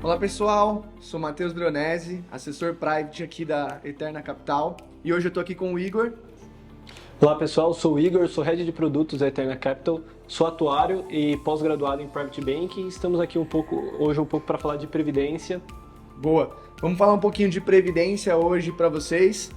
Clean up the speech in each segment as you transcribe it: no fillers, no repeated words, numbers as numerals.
Olá pessoal, sou Matheus Bronese, assessor Private aqui da Eterna Capital e hoje eu estou aqui com o Igor. Olá pessoal, sou o Igor, sou Head de Produtos da Eterna Capital, sou atuário e pós-graduado em Private Banking e estamos aqui hoje um pouco para falar de Previdência. Boa, vamos falar um pouquinho de Previdência hoje para vocês.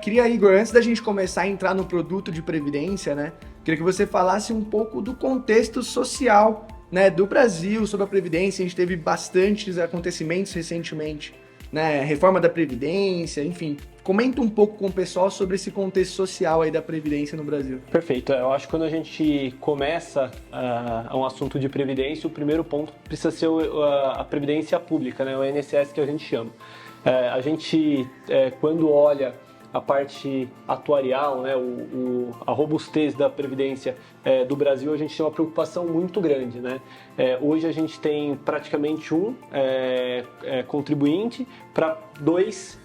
Queria, Igor, antes da gente começar a entrar no produto de Previdência, né, queria que você falasse um pouco do contexto social, né, do Brasil sobre a Previdência. A gente teve bastantes acontecimentos recentemente, né, reforma da Previdência, enfim. Comenta um pouco com o pessoal sobre esse contexto social aí da Previdência no Brasil. Perfeito, eu acho que quando a gente começa um assunto de Previdência, o primeiro ponto precisa ser a Previdência Pública, né, o INSS que a gente chama. A gente, quando olha a parte atuarial, né, a robustez da Previdência do Brasil, a gente tem uma preocupação muito grande, né? Hoje a gente tem praticamente um contribuinte para dois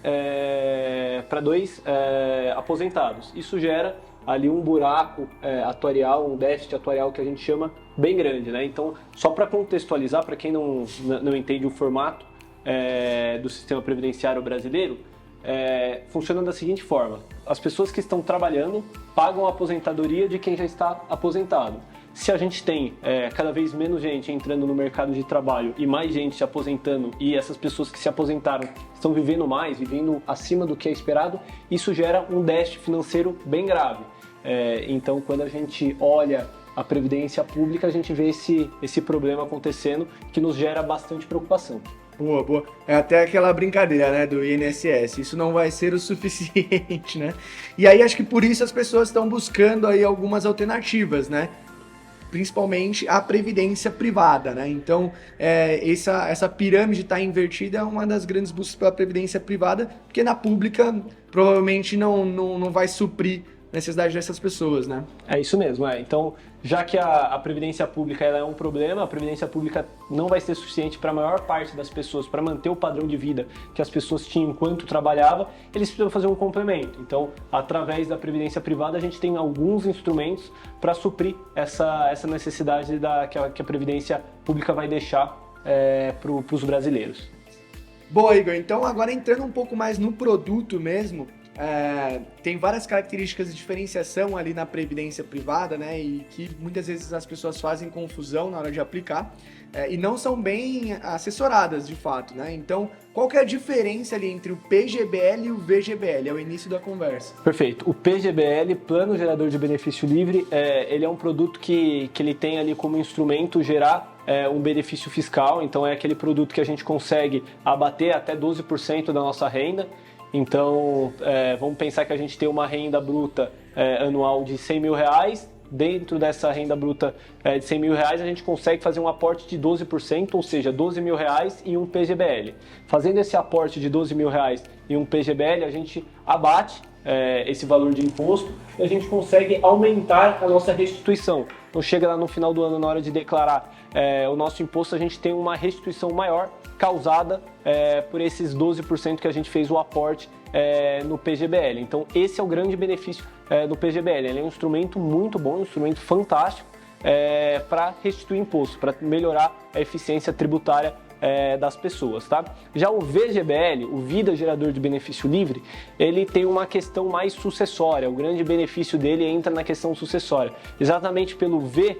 aposentados. Isso gera ali um buraco atuarial, um déficit atuarial que a gente chama bem grande, né? Então, só para contextualizar, para quem não entende o formato do sistema previdenciário brasileiro, funciona da seguinte forma: as pessoas que estão trabalhando pagam a aposentadoria de quem já está aposentado. Se a gente tem cada vez menos gente entrando no mercado de trabalho e mais gente se aposentando, e essas pessoas que se aposentaram estão vivendo mais, vivendo acima do que é esperado, isso gera um déficit financeiro bem grave. Então, quando a gente olha a Previdência Pública, a gente vê esse problema acontecendo, que nos gera bastante preocupação. Boa, boa. É até aquela brincadeira, né, do INSS. Isso não vai ser o suficiente, né? E aí acho que por isso as pessoas estão buscando aí algumas alternativas, né? Principalmente a previdência privada, né? Então, essa pirâmide está invertida, é uma das grandes buscas pela previdência privada, porque na pública provavelmente não vai suprir a necessidade dessas pessoas, né? É isso mesmo, Então, já que a Previdência Pública ela é um problema, a Previdência Pública não vai ser suficiente para a maior parte das pessoas, para manter o padrão de vida que as pessoas tinham enquanto trabalhava, eles precisam fazer um complemento. Então, através da Previdência Privada, a gente tem alguns instrumentos para suprir essa necessidade que a Previdência Pública vai deixar para os brasileiros. Boa, Igor. Então, agora entrando um pouco mais no produto mesmo, tem várias características de diferenciação ali na previdência privada, né, e que muitas vezes as pessoas fazem confusão na hora de aplicar e não são bem assessoradas de fato, né? Então, qual que é a diferença ali entre o PGBL e o VGBL? É o início da conversa. Perfeito. O PGBL, Plano Gerador de Benefício Livre, ele é um produto que ele tem ali como instrumento gerar um benefício fiscal. Então, é aquele produto que a gente consegue abater até 12% da nossa renda. Então, vamos pensar que a gente tem uma renda bruta anual de R$100 mil. Dentro dessa renda bruta de R$100 mil, a gente consegue fazer um aporte de 12%, ou seja, R$12 mil em um PGBL. Fazendo esse aporte de R$12 mil em um PGBL, a gente abate esse valor de imposto e a gente consegue aumentar a nossa restituição. Então, chega lá no final do ano, na hora de declarar o nosso imposto, a gente tem uma restituição maior causada por esses 12% que a gente fez o aporte no PGBL. Então, esse é o grande benefício do PGBL. Ele é um instrumento muito bom, um instrumento fantástico para restituir imposto, para melhorar a eficiência tributária das pessoas, tá? Já o VGBL, o Vida Gerador de Benefício Livre, ele tem uma questão mais sucessória. O grande benefício dele entra na questão sucessória. Exatamente pelo V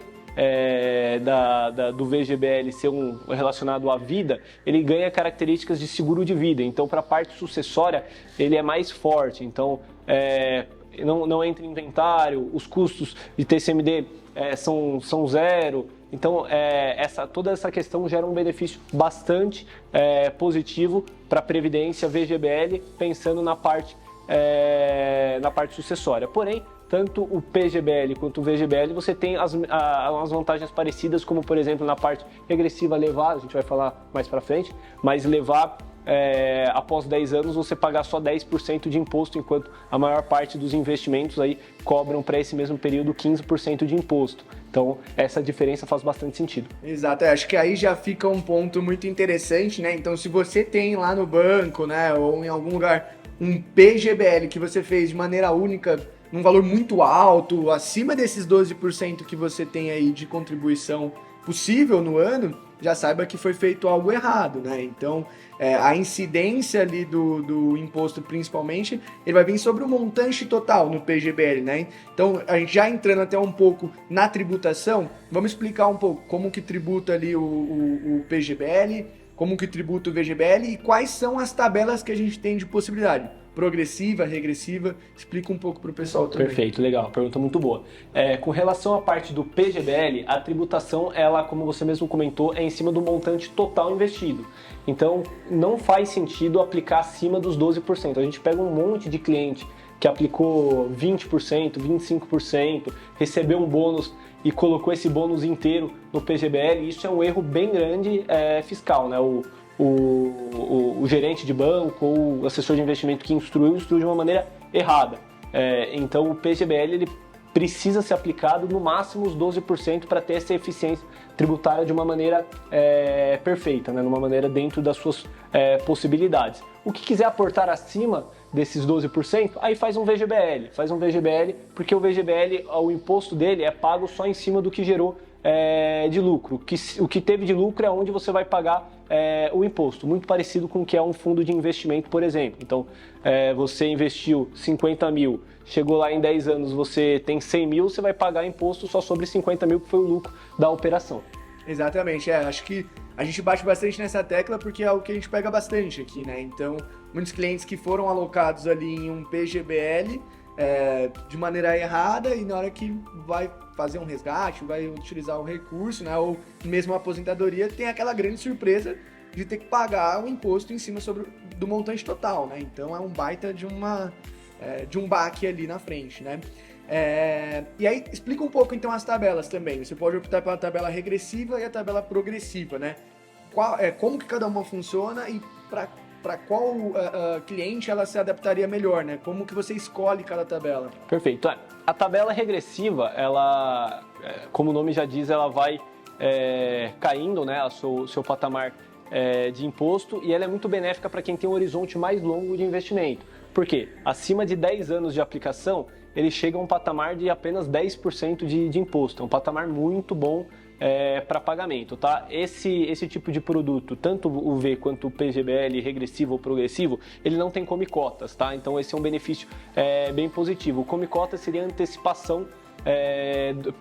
do VGBL ser relacionado à vida, ele ganha características de seguro de vida. Então, para a parte sucessória, ele é mais forte. Então, não entra em inventário, os custos de TCMD são zero. Então, toda essa questão gera um benefício bastante positivo para a Previdência VGBL, pensando na parte sucessória. Porém, tanto o PGBL quanto o VGBL, você tem as vantagens parecidas, como, por exemplo, na parte regressiva levar, a gente vai falar mais para frente, mas levar após 10 anos você pagar só 10% de imposto, enquanto a maior parte dos investimentos aí cobram para esse mesmo período 15% de imposto. Então, essa diferença faz bastante sentido. Exato, acho que aí já fica um ponto muito interessante, né? Então, se você tem lá no banco, né, ou em algum lugar, um PGBL que você fez de maneira única, num valor muito alto, acima desses 12% que você tem aí de contribuição possível no ano, já saiba que foi feito algo errado, né? Então, a incidência ali do imposto, principalmente, ele vai vir sobre o montante total no PGBL, né? Então, a gente já entrando até um pouco na tributação, vamos explicar um pouco como que tributa ali o PGBL, como que tributa o VGBL e quais são as tabelas que a gente tem de possibilidade. Progressiva, regressiva, explica um pouco para o pessoal também. Perfeito, legal, pergunta muito boa. Com relação à parte do PGBL, a tributação, ela, como você mesmo comentou, é em cima do montante total investido. Então, não faz sentido aplicar acima dos 12%. A gente pega um monte de cliente que aplicou 20%, 25%, recebeu um bônus e colocou esse bônus inteiro no PGBL. Isso é um erro bem grande fiscal, né? O gerente de banco ou o assessor de investimento que instruiu de uma maneira errada. Então o PGBL ele precisa ser aplicado no máximo os 12% para ter essa eficiência tributária de uma maneira perfeita, né? Numa maneira dentro das suas possibilidades. O que quiser aportar acima desses 12%, aí faz um VGBL, porque o VGBL, o imposto dele é pago só em cima do que gerou de lucro. O que teve de lucro é onde você vai pagar o imposto, muito parecido com o que é um fundo de investimento, por exemplo. Então, você investiu 50 mil, chegou lá em 10 anos, você tem 100 mil, você vai pagar imposto só sobre 50 mil, que foi o lucro da operação. Exatamente, acho que a gente bate bastante nessa tecla porque é algo que a gente pega bastante aqui, né? Então, muitos clientes que foram alocados ali em um PGBL de maneira errada e na hora que vai fazer um resgate, vai utilizar o recurso, né? Ou mesmo a aposentadoria, tem aquela grande surpresa de ter que pagar o imposto em cima do montante total, né? Então, é um baita de um baque ali na frente, né? E aí, explica um pouco então as tabelas também. Você pode optar pela tabela regressiva e a tabela progressiva, né? Como que cada uma funciona e para qual cliente ela se adaptaria melhor, né? Como que você escolhe cada tabela? Perfeito. A tabela regressiva, ela, como o nome já diz, ela vai caindo, né, o seu patamar de imposto, e ela é muito benéfica para quem tem um horizonte mais longo de investimento. Por quê? Acima de 10 anos de aplicação, ele chega a um patamar de apenas 10% de imposto. É um patamar muito bom para pagamento, tá? Esse tipo de produto, tanto o V quanto o PGBL, regressivo ou progressivo, ele não tem come-cotas, tá? Então esse é um benefício bem positivo. O come-cotas seria a antecipação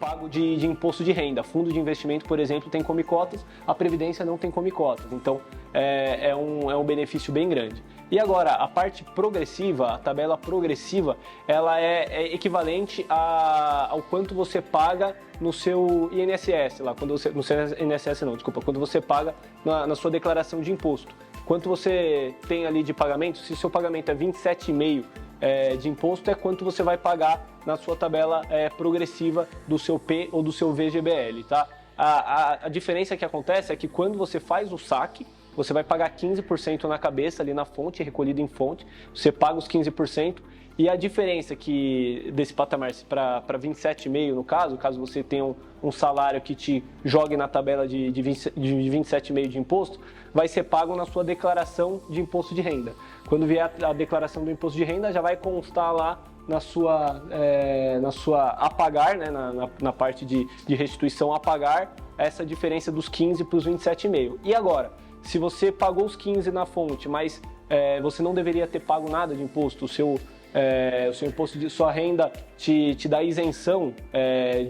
pago de imposto de renda. Fundo de investimento, por exemplo, tem come-cotas, a Previdência não tem come-cotas. Então é um benefício bem grande. E agora, a parte progressiva, a tabela progressiva, ela é equivalente ao quanto você paga no seu INSS, quando você paga na sua declaração de imposto. Quanto você tem ali de pagamento, se o seu pagamento é 27,5% de imposto, é quanto você vai pagar na sua tabela progressiva do seu P ou do seu VGBL, tá? A diferença que acontece é que quando você faz o saque, você vai pagar 15% na cabeça, ali na fonte, recolhido em fonte, você paga os 15%, e a diferença que desse patamar para 27,5% no caso você tenha um salário que te jogue na tabela de 27,5% de imposto, vai ser pago na sua declaração de imposto de renda. Quando vier a declaração do imposto de renda, já vai constar lá na sua a pagar, né, na parte de restituição a pagar, essa diferença dos 15% para os 27,5%. E agora, se você pagou os 15% na fonte, mas você não deveria ter pago nada de imposto, o seu imposto de sua renda te dá isenção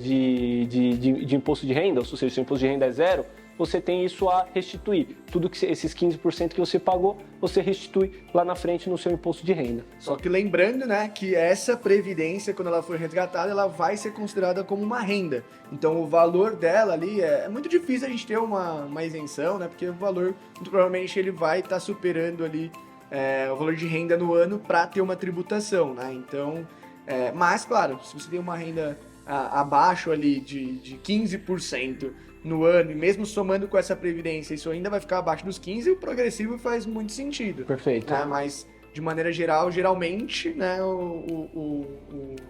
de imposto de renda, ou seja, o seu imposto de renda é zero, você tem isso a restituir. Tudo que esses 15% que você pagou, você restitui lá na frente no seu imposto de renda. Só que lembrando, né, que essa previdência, quando ela for resgatada, ela vai ser considerada como uma renda. Então o valor dela ali é muito difícil a gente ter uma isenção, né, porque o valor, muito provavelmente, ele vai estar superando ali o valor de renda no ano para ter uma tributação, né? Então, mas claro, se você tem uma renda abaixo ali de 15% no ano, e mesmo somando com essa previdência, isso ainda vai ficar abaixo dos 15%, o progressivo faz muito sentido. Perfeito. Né? Mas, de maneira geral, geralmente, né, o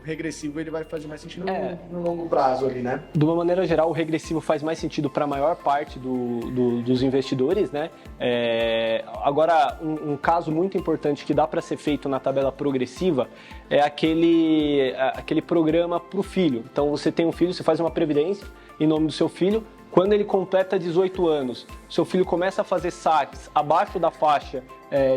regressivo ele vai fazer mais sentido no longo prazo ali, né? De uma maneira geral, o regressivo faz mais sentido para a maior parte dos investidores, né? Agora, um caso muito importante que dá para ser feito na tabela progressiva é aquele programa para o filho. Então, você tem um filho, você faz uma previdência em nome do seu filho, Quando ele completa 18 anos, seu filho começa a fazer saques abaixo da faixa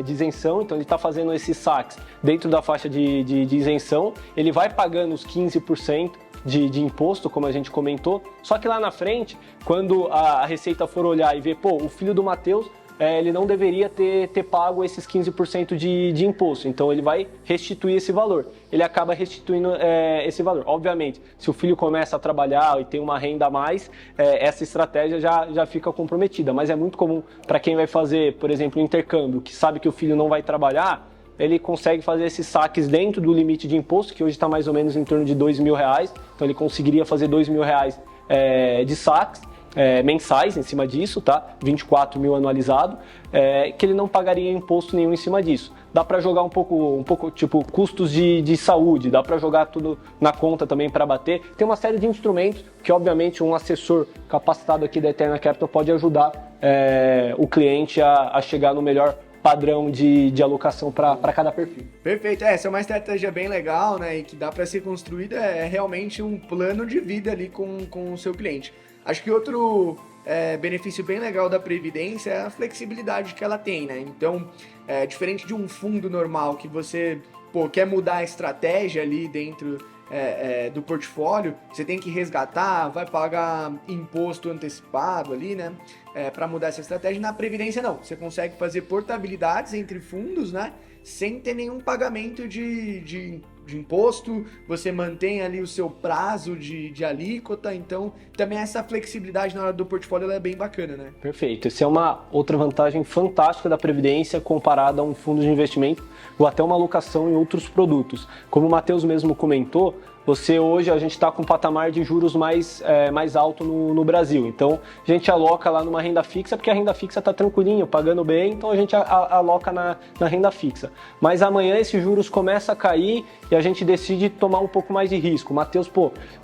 de isenção, então ele está fazendo esses saques dentro da faixa de isenção, ele vai pagando os 15% de imposto, como a gente comentou, só que lá na frente, quando a Receita for olhar e ver, pô, o filho do Matheus, ele não deveria ter pago esses 15% de imposto, então ele vai restituir esse valor. Ele acaba restituindo esse valor. Obviamente, se o filho começa a trabalhar e tem uma renda a mais, essa estratégia já fica comprometida, mas é muito comum para quem vai fazer, por exemplo, um intercâmbio, que sabe que o filho não vai trabalhar, ele consegue fazer esses saques dentro do limite de imposto, que hoje está mais ou menos em torno de R$2.000, então ele conseguiria fazer R$2.000 de saques, mensais em cima disso, tá? 24 mil anualizado, que ele não pagaria imposto nenhum em cima disso. Dá para jogar um pouco tipo custos de saúde, dá para jogar tudo na conta também para bater. Tem uma série de instrumentos que obviamente um assessor capacitado aqui da Eterna Capital pode ajudar o cliente a chegar no melhor padrão de alocação para cada perfil. Perfeito, essa é uma estratégia bem legal, né, e que dá para ser construída, realmente um plano de vida ali com o seu cliente. Acho que outro benefício bem legal da Previdência é a flexibilidade que ela tem, né? Então, diferente de um fundo normal que você quer mudar a estratégia ali dentro do portfólio, você tem que resgatar, vai pagar imposto antecipado ali, né? Para mudar essa estratégia. Na Previdência não, você consegue fazer portabilidades entre fundos, né? Sem ter nenhum pagamento de imposto, você mantém ali o seu prazo de alíquota, então também essa flexibilidade na hora do portfólio ela é bem bacana, né? Perfeito, essa é uma outra vantagem fantástica da Previdência comparada a um fundo de investimento ou até uma alocação em outros produtos. Como o Matheus mesmo comentou, hoje a gente está com um patamar de juros mais alto no Brasil, então a gente aloca lá numa renda fixa, porque a renda fixa está tranquilinho, pagando bem, então a gente aloca na renda fixa. Mas amanhã esses juros começam a cair e a gente decide tomar um pouco mais de risco. O Matheus,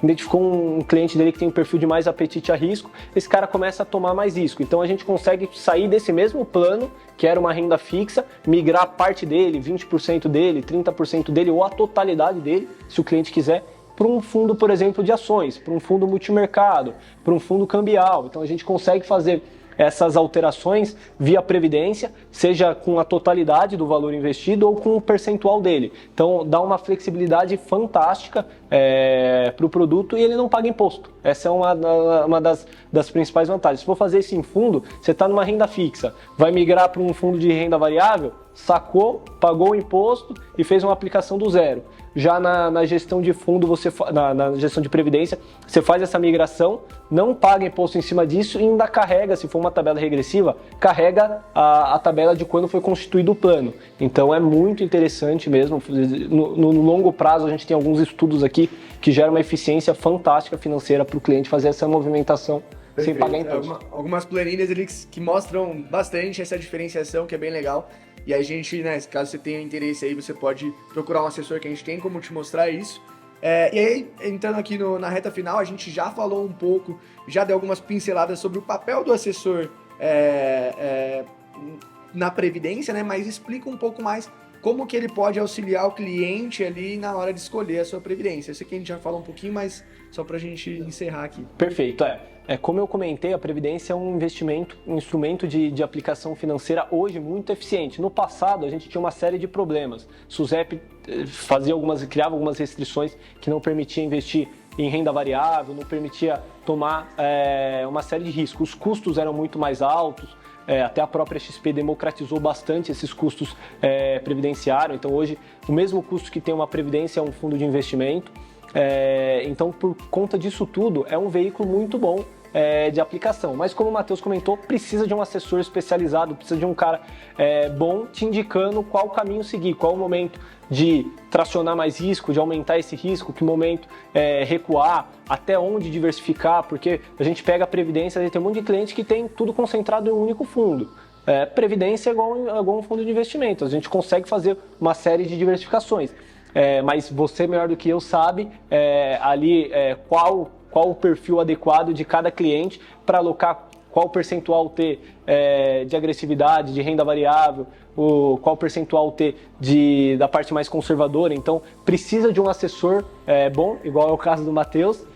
identificou um cliente dele que tem um perfil de mais apetite a risco, esse cara começa a tomar mais risco, então a gente consegue sair desse mesmo plano, que era uma renda fixa, migrar parte dele, 20% dele, 30% dele ou a totalidade dele, se o cliente quiser, para um fundo, por exemplo, de ações, para um fundo multimercado, para um fundo cambial. Então a gente consegue fazer essas alterações via Previdência, seja com a totalidade do valor investido ou com o percentual dele. Então dá uma flexibilidade fantástica para o produto e ele não paga imposto. Essa é uma das principais vantagens. Se for fazer isso em fundo, você está numa renda fixa, vai migrar para um fundo de renda variável, sacou, pagou o imposto e fez uma aplicação do zero. Já na gestão de fundo, na gestão de previdência, você faz essa migração, não paga imposto em cima disso e ainda carrega, se for uma tabela regressiva, carrega a tabela de quando foi constituído o plano. Então é muito interessante mesmo. No longo prazo, a gente tem alguns estudos aqui que geram uma eficiência fantástica financeira para o cliente fazer essa movimentação. Perfeito. Sem pagar imposto. Algumas planilhas ali que mostram bastante essa diferenciação, que é bem legal. E a gente, né, caso você tenha interesse aí, você pode procurar um assessor que a gente tem como te mostrar isso. E aí, entrando aqui na reta final, a gente já falou um pouco, já deu algumas pinceladas sobre o papel do assessor na Previdência, né, mas explica um pouco mais como que ele pode auxiliar o cliente ali na hora de escolher a sua Previdência. Eu sei que a gente já falou um pouquinho, mas só pra gente encerrar aqui. Perfeito, como eu comentei, a Previdência é um instrumento de aplicação financeira hoje muito eficiente. No passado, a gente tinha uma série de problemas. SUSEP criava algumas restrições que não permitia investir em renda variável, não permitia tomar uma série de riscos. Os custos eram muito mais altos, até a própria XP democratizou bastante esses custos previdenciários. Então hoje, o mesmo custo que tem uma Previdência é um fundo de investimento. Então, por conta disso tudo, é um veículo muito bom de aplicação. Mas como o Matheus comentou, precisa de um assessor especializado, precisa de um cara bom te indicando qual caminho seguir, qual o momento de tracionar mais risco, de aumentar esse risco, que momento recuar, até onde diversificar, porque a gente pega a Previdência, a gente tem um monte de cliente que tem tudo concentrado em um único fundo. Previdência é igual um fundo de investimento, a gente consegue fazer uma série de diversificações. Mas você melhor do que eu sabe qual o perfil adequado de cada cliente para alocar, qual percentual ter de agressividade, de renda variável, qual percentual ter da parte mais conservadora. Então precisa de um assessor bom, igual é o caso do Matheus,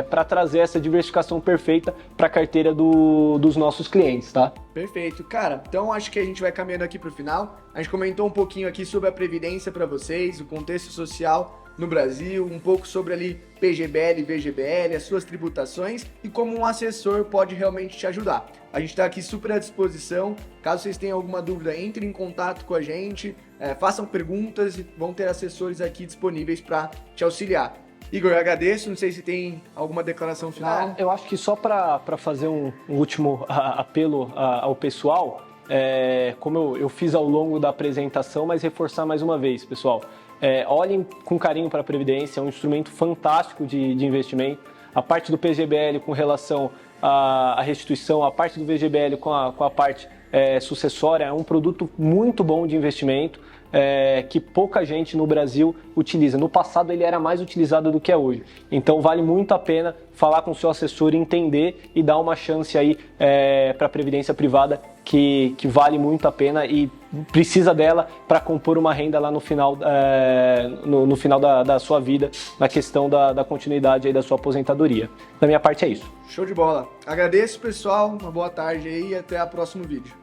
para trazer essa diversificação perfeita para a carteira dos nossos clientes, tá? Perfeito. Cara, então acho que a gente vai caminhando aqui para o final. A gente comentou um pouquinho aqui sobre a Previdência para vocês, o contexto social no Brasil, um pouco sobre ali PGBL, VGBL, as suas tributações e como um assessor pode realmente te ajudar. A gente está aqui super à disposição. Caso vocês tenham alguma dúvida, entrem em contato com a gente, façam perguntas e vão ter assessores aqui disponíveis para te auxiliar. Igor, eu agradeço. Não sei se tem alguma declaração final. Eu acho que só para fazer um último apelo ao pessoal, como eu fiz ao longo da apresentação, mas reforçar mais uma vez, pessoal. Olhem com carinho para a Previdência, é um instrumento fantástico de investimento. A parte do PGBL com relação à restituição, a parte do VGBL com a parte sucessória, é um produto muito bom de investimento. Que pouca gente no Brasil utiliza. No passado ele era mais utilizado do que é hoje. Então vale muito a pena falar com o seu assessor, entender e dar uma chance aí para a Previdência Privada que vale muito a pena e precisa dela para compor uma renda lá no final, no final da sua vida, na questão da continuidade aí da sua aposentadoria. Da minha parte é isso. Show de bola. Agradeço, pessoal. Uma boa tarde aí e até o próximo vídeo.